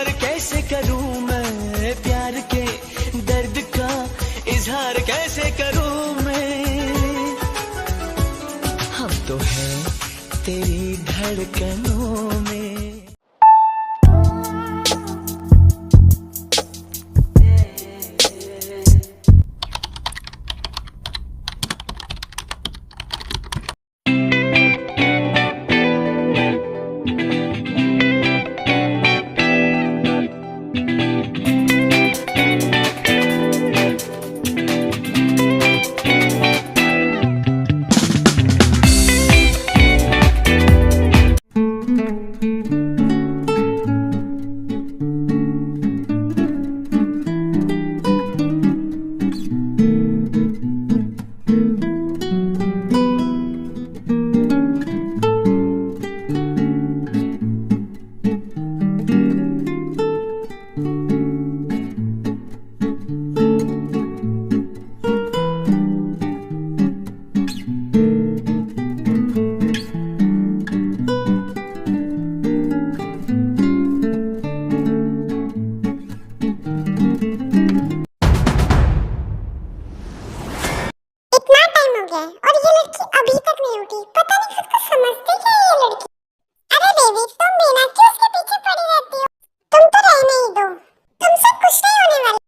इजहार कैसे करूं मैं, प्यार के दर्द का इजहार कैसे करूं मैं। हम तो हैं तेरी धड़कनों में। और ये लड़की अभी तक नहीं उठी। पता नहीं खुद को समझती क्या है ये लड़की। अरे बेबी, तुम बिना क्यों उसके पीछे पड़ी रहती हो? तुम तो रहने ही दो, तुमसे कुछ नहीं होने वाला।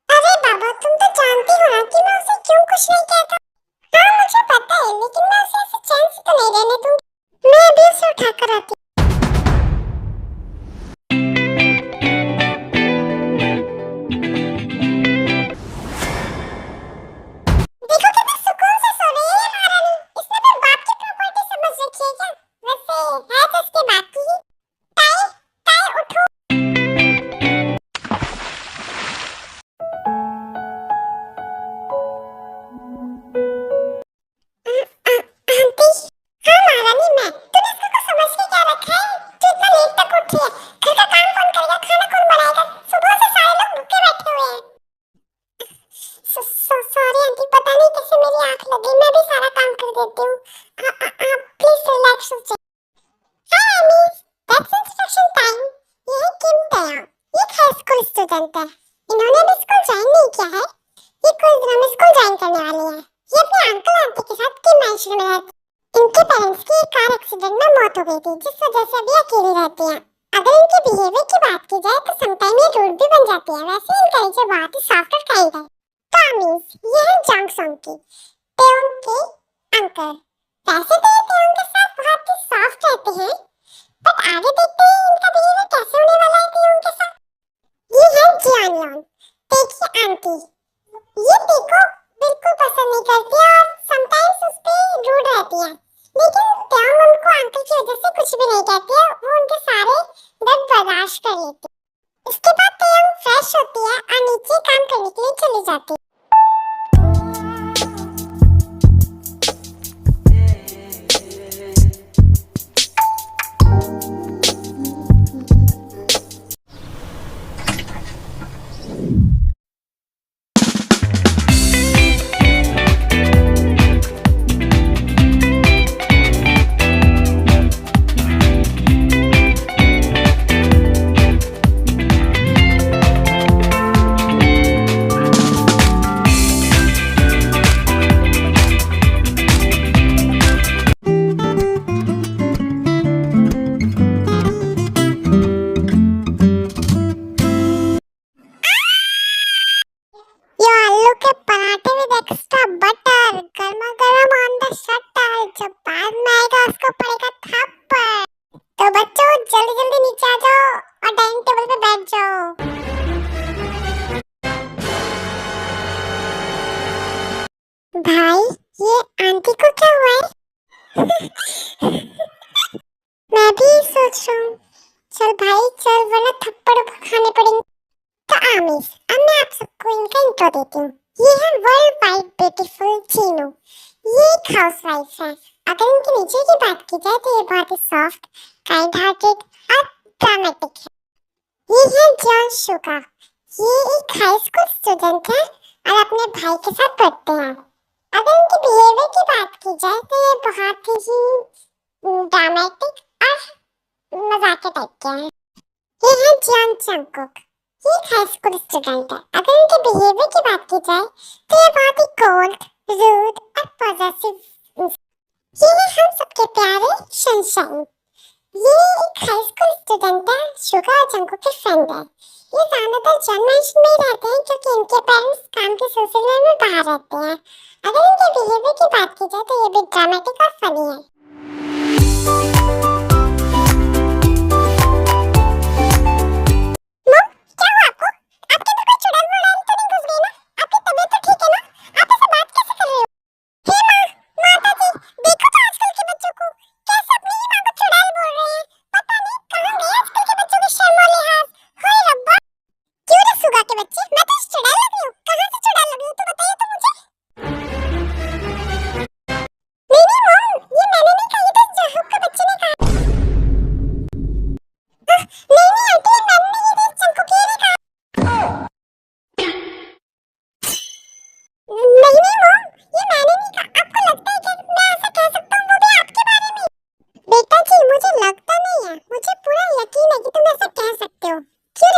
अरे बाबा, तुम तो जानती हो ना कि मैं उसे क्यों कुछ नहीं कहता। हाँ मुझे पता है, लेकिन मैं उसे ऐसे चैन से तो नहीं रहने दूंगी। मैं अभी उसे उठा कर आती हूँ। स्टूडेंट है, इन्होंने भी स्कूल ज्वाइन नहीं किया है। ये कुछ दिनों में स्कूल ज्वाइन करने वाली है। ये अपने अंकल आंटी के साथ की मैंशन में रहती है। इनके पेरेंट्स की एक कार एक्सीडेंट में मौत हो गई थी, जिस वजह से अभी अकेली रहती है। अगर इनके बिहेवियर की बात की जाए तो समटाइम ये रूड भी बन जाती है। वैसे इनका नेचर बहुत ही सॉफ्ट और काइंड है। तो मींस ये है जंगसोंग की तेउंग के अंकल। वैसे तो ये तेउंग के साथ बहुत ही सॉफ्ट रहते हैं, बट आगे देखते हैं इनका बिहेवियर कैसे होने वाला है तेउंग के साथ। ये है जियानयोन, ते की आंटी। ये ते को बिल्कुल पसंद नहीं करती है और समटाइम्स उस पे रूड रहती है, लेकिन तेउंग उनको अंकल की वजह से कुछ भी नहीं कहती है। वो उनके सारे दर्द बर्दाश्त कर लेती है। इसके बाद तेउंग फ्रेश होती है और नीचे काम करने के लिए चली जाती है। तो बच्चों जल्दी जल्दी नीचे आ जाओ और डाइनिंग टेबल पे बैठ जाओ। भाई ये आंटी को क्या हुआ है? मैं भी सोच रहा हूँ। चल भाई चल, वरना थप्पड़ खाने पड़ेंगे। तो आमिर, अब मैं आप सबको इनका इंट्रो देती हूँ। ये है वर्ल्ड वाइड ब्यूटीफुल चीनू। ये एक हाउसवाइफ है। अगर इनके नेचर की बात की जाए तो ये बहुत ही सॉफ्ट, काइंड हार्टेड और ड्रामेटिक है। ये है जॉन शुगा। ये एक हाई स्कूल स्टूडेंट है और अपने भाई के साथ पढ़ते हैं। अगर इनके बिहेवियर की बात की जाए तो ये बहुत ही ड्रामेटिक और मजाकिया टाइप के हैं। ये है जियांग जंगकुक, ये एक हाई स्कूल स्टूडेंट है। अगर इनके बिहेवियर की बात की जाए तो ये बहुत ही कोल्ड, रूड और पॉजेसिव। ये है हम सबके प्यारे सनशाइन। ये एक हाई स्कूल स्टूडेंट है, शुगा और जंगकुक के फ्रेंड है। ये ज्यादातर जन मेंशन में ही रहते हैं क्योंकि इनके पेरेंट्स काम के सिलसिले में बाहर रहते हैं। अगर इनके बिहेवियर की बात की जाए तो ये भी ड्रामेटिक और फनी है।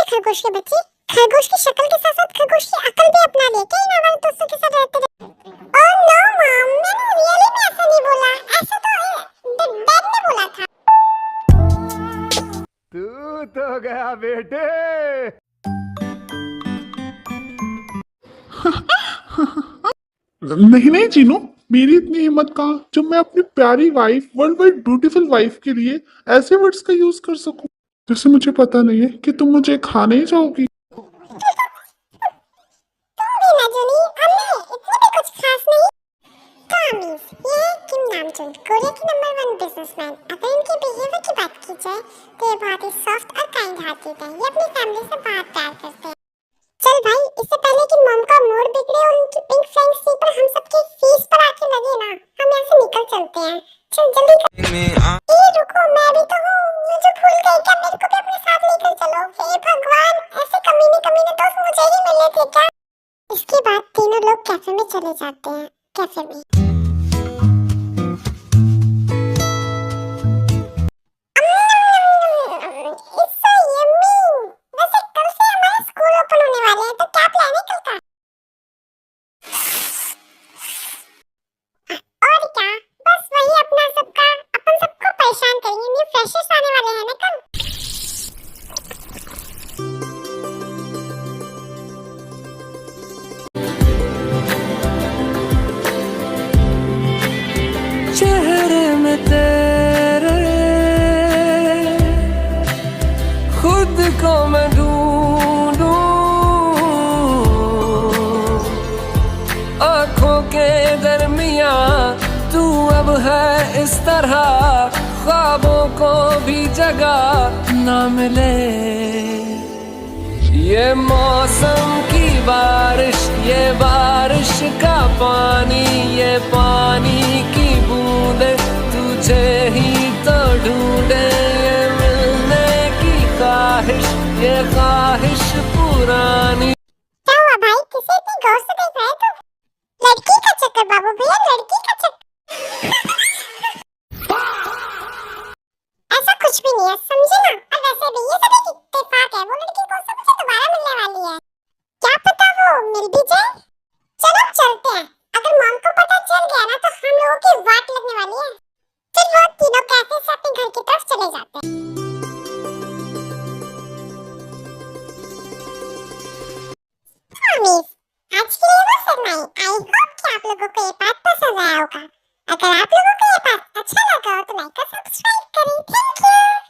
खरगोश के बच्चे खरगोश की शक्ल के साथ साथ खरगोश की अकल भी अपना लिए कई हमारे दोस्तों के साथ रहते रहे। ओह नो मॉम, मैंने रियली में ऐसा नहीं बोला, ऐसा तो डैड ने बोला था। तू तो गया बेटे। नहीं नहीं चीनू, मेरी इतनी हिम्मत कहाँ जब मैं अपनी प्यारी wife, world wide beautiful wife के लिए ऐसे वर्ड्स का यूज कर सकूं जैसे मुझे पता नहीं है कि तुम मुझे खाने ही जाओगी। तुम भी ना जुनी, अम्मी इतनी भी कुछ खास नहीं। तो अम्मीज, ये है किम नामचुन, कोरिया के नंबर 1 बिजनेसमैन। अगर इनके बिहेवियर की बात की जाए तो ये बहुत ही सॉफ्ट और काइंड हार्टेड है। ये अपनी फैमिली से बहुत प्यार करते हैं। चल भाई, इससे पहले कि मॉम का मूड बिगड़े और उनकी पिंक फ्लाइंग स्लीपर हम सबके फेस पर आके लगे ना, हम यहाँ से निकल चलते हैं। चल जल्दी कर। रुको, मैं भी तो हूँ, मुझे भूल गई क्या? मेरे को भी अपने साथ लेकर चलो। हे भगवान, ऐसे कमीने कमीने दोस्त मुझे ही मिले थे क्या? इसके बाद तीनों लोग कैफे में चले जाते हैं। कैफे में It's so yummy। वैसे कल से हमारे स्कूल ओपन होने वाले हैं, तो क्या प्लान है कल का? और क्या, बस वही अपन सबको परेशान करेंगे। न्यू फ्रेशर्स आने वाले हैं ना कल। चेहरे में तेरे खुद को मैं ढूंढूं, आँखों के दरमियां तू अब है इस तरह, ख्वाबों को भी जगह ना मिले। ये मौसम की बारिश, ये बारिश का पानी, ये पानी की बूंदे तुझे ही तो ढूंढे। ये मिलने की ख्वाहिश, ये ख्वाहिश पुरानी। क्या हुआ भाई, किसे इतनी गौर से देख रहा है तू? लड़की का चक्कर बाबू भैया, लड़की का चक्कर। ऐसा कुछ भी नहीं है, समझे ना? और वैसे भी ये सब एक इत्तेफाक है। वो लड़की कौन सा मुझे दोबारा मिलने वाली है, क्या पता वो मिल भी जाए। चलो चलते हैं। अगर मॉम को पता चल गया ना तो हम लोगों की वाट लगने वाली है। फिर वो तीनों कैफे से अपने घर की तरफ चले जाते हैं। अमीज, आज के लिए बस इतना ही। आई होप कि आप लोगों को ये पार्ट पसंद आया होगा। अगर आप लोगों को ये पार्ट अच्छा लगा हो तो लाइक और सब्सक्राइब करें। Thank you.